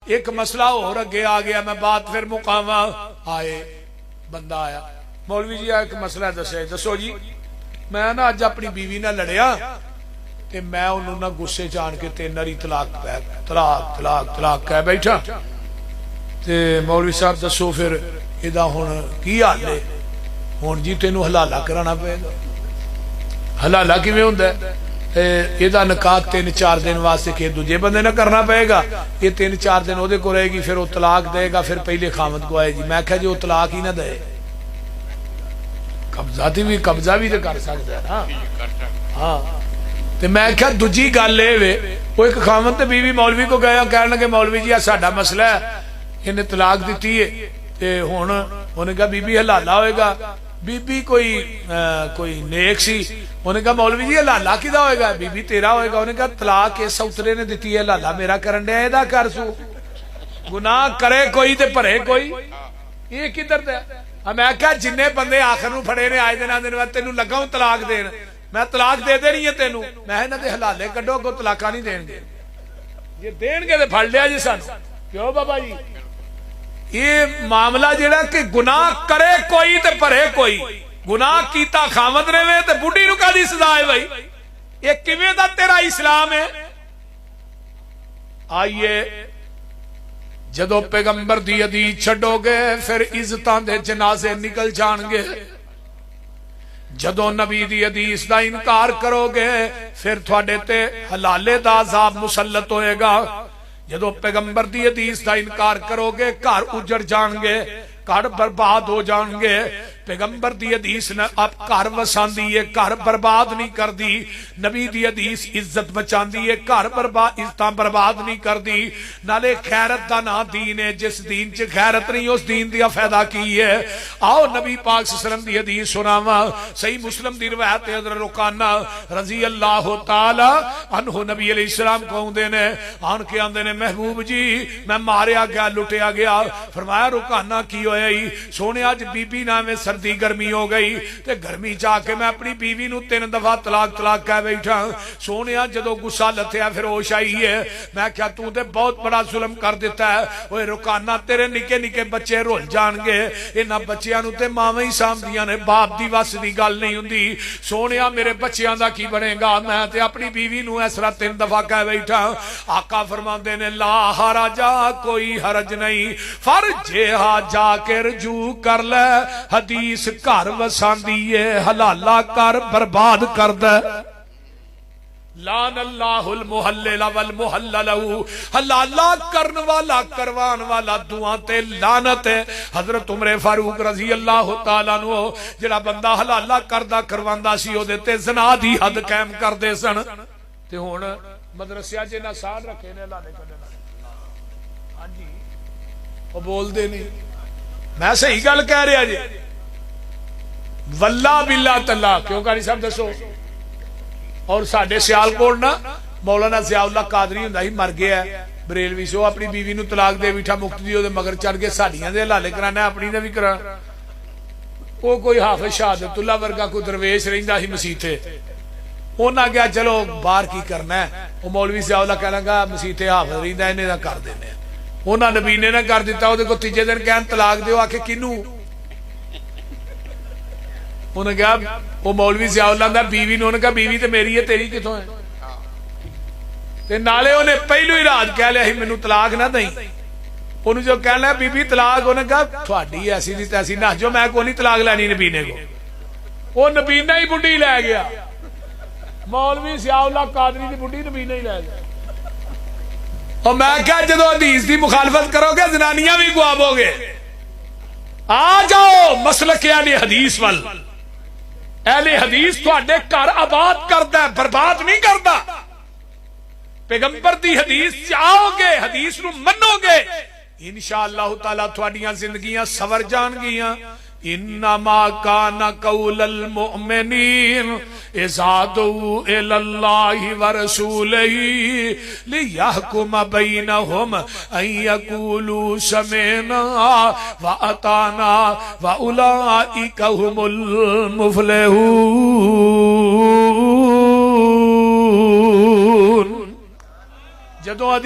ایک مسئلہ اور اگے آ گیا، میں بات پھر مقاما آئے بندہ آیا، مولوی جی ایک مسئلہ دسو جی، میں نا اج اپنی بیوی نہ لڑیا تے میں انہوں نہ غصے چان کے 3 واری طلاق طلاق طلاق طلاق کہہ بیٹھا تے مولوی صاحب دسو پھر ادا ہن کی حال ہے؟ ہن جی تینوں حلالہ کرانا پے گا۔ حلالہ کیویں ہوندا ہے؟ یہ نکاح 3-4 دن واسطے کہ دوجے بندے نہ کرنا پائے گا، یہ 3-4 دن وہ کو رہے گی، پھر وہ طلاق دے گا، پھر پہلے خامد کو آئے گی۔ میں کہا جی وہ طلاق ہی نہ دے، قبضہ بھی تو کر سکتا ہے نا۔ ہاں تو میں کہا دوجی گل ہے، وہ ایک خامد تے بیوی مولوی کو گیا، کہنے لگے مولوی جی ساڈا مسئلہ ہے، انہیں طلاق دیتی ہے تے ہن انہیں کہا بی بی حلالہ ہوئے گا۔ بی بی کوئی نیک سی، انہیں کہا مولوی جی حلالہ کدا ہوئے گا؟ بی بی تیرا ہوئے گا۔ انہیں کہا طلاق اس اترے نے دیتی ہے، حلالہ میرا کرن دیا، ایدہ کر سو گناہ کرے کوئی تے پرے کوئی، یہ کدھر دے؟ میں کہا جنہیں بندے آخر نو پھڑے نے آئے دینا دینا تینوں لگا ہوں طلاق دین، میں طلاق دے دینی ہے تینوں، میں انہاں دے حلالے کڈو کو طلاقہ نہیں دین گے، یہ دین گے تے پھڑ لیا جی سانو۔ کیوں بابا جی؟ یہ معاملہ جڑا کہ گناہ کرے کوئی تے پرے کوئی، گناہ کیتا خامد رہے تے بڑھی نو کا دی سزا ہے بھائی، یہ کیویں دا تیرا اسلام ہے؟ آئیے جدو پیغمبر دی حدیث چھڈو گے پھر عزتاں دے جنازے نکل جان گے، جدو نبی دی حدیث دا انکار کرو گے پھر تھوڑے تے حلالے دا عذاب مسلط ہوئے گا، جدو پیغمبر دی حدیث دا انکار کرو گے گھر اجڑ جان گے، گھر برباد ہو جان گے۔ پیغمبر دی حدیث نے اب گھر وسان دی ہے، گھر برباد نہیں کر دی۔ نبی دی حدیث عزت بچان دی ہے، گھر برباد عزتاں برباد نہیں کر دی۔ نالے خیرت دا نا دین ہے، جس دین چ خیرت نہیں اس دین دیا فائدہ کی ہے۔ آؤ نبی پاک صلی اللہ علیہ وسلم دی حدیث سناواں، صحیح مسلم دی روایت ہے، حضرت رکانہ رضی اللہ تعالی عنہ نبی علیہ السلام کہندے نے، آن کے آندے نے محبوب جی میں ماریا گیا لٹیا گیا۔ فرمایا رکانہ کی ہویا ہی؟ سونے آج بی بی نامے سردی گرمی ہو گئی تے گرمی چاہ کے میں اپنی بیوی نو 3 دفعہ طلاق طلاق کہہ بیٹھا۔ سونیا جدو غصہ لتھیا پھر ہوش آئی ہے، میں کیا تو تے بہت بڑا ظلم کر دیتا ہے، اوے رکانہ تیرے نکے نکے بچے رول جان گے، انہاں بچیاں نو تے ماں ہی سامدیاں نے، باپ دی وس دی گل نہیں ہوندی۔ سونیا میرے بچیاں دا کی بنے گا؟ میں تے اپنی بیوی نو اس طرح 3 دفعہ کہہ بیٹھا۔ آقا فرماندے نے لا حرجا، کوئی حرج نہیں، فرجھا جا کے رجوع کر لے، حدیث گھر وساندی ہے، حلالہ کر برباد کر دے۔ لعن اللہ المحلل والمحلل لہ، حلالہ کرن والا کروان والا دعاں تے لعنت ہے۔ حضرت عمر فاروق رضی اللہ تعالیٰ عنہ جڑا بندہ حلالہ کردہ کرواندا سی او دے تے زنا دی حد قائم کر دے سن، تے ہن مدرسے اج انہاں سال رکھے نے حلالے کڈن۔ ہاں جی او بول دے نہیں، میں صحیح گل کہہ رہا جی، واللہ باللہ تاللہ، کیوں کاری صاحب دسو؟ اور ساڑھے سیال کوڑ نا مولانا ضیاء اللہ قادری ہوندا ہی مر گیا ہے بریلوی سے، وہ اپنی بیوی نو طلاق دے بیٹھا، مقتدی دے مگر چڑھ کے ساڑیاں دے حلالے کرانا ہے، اپنی نے بھی کرانا۔ وہ کوئی حافظ شہادت اللہ ورگا کوئی درویش رہندا ہی مسیتے، انہاں کیا چلو باہر کی کرنا ہے، وہ مولوی ضیاء اللہ کہنا گا مسیتے حافظ رہندا انہیں نہ کر دینے، انہاں نبی نے نہ کر دیتا، وہ دیکھو تیجے دن کہن طلاق دیو، آکے کنو؟ انہوں نے کہا وہ مولوی ضیاء اللہ دا بیوی نے، انہوں نے کہا بیوی تے میری ہے تیری کتوں ہے؟ تے نالے انہیں پہلو ہی رات کہہ لیا ہی منو طلاق نہ دیں، انہوں جو کہنا ہے بی بی طلاق، انہوں نے کہا تھوڑی ایسی دی تیسی نہ جو میں کو نہیں طلاق لینی نبینے کو، وہ نبینے ہی بڑھی لے گیا، مولوی ضیاء اللہ قادری دی بڑھی نبینے ہی لے گیا۔ اور میں کہا جدو حدیث دی مخالفت کرو گے زنانیاں بھی گواب ہو گے۔ آ جاؤ مسلک اہل حدیث وال، اہل حدیث تواڈے گھر آباد کردا ہے، برباد نہیں کردا۔ پیغمبر دی حدیث آؤ گے، حدیث نو منو گے، انشاءاللہ تعالیٰ تواڈیاں زندگیاں سور جان گیاں۔ انما کان قول المؤمنین اذا دعوا الی اللہ ورسولہ لیحکم بینہم ان یقولوا سمعنا واطعنا واولئک هم المفلحون۔ جدوں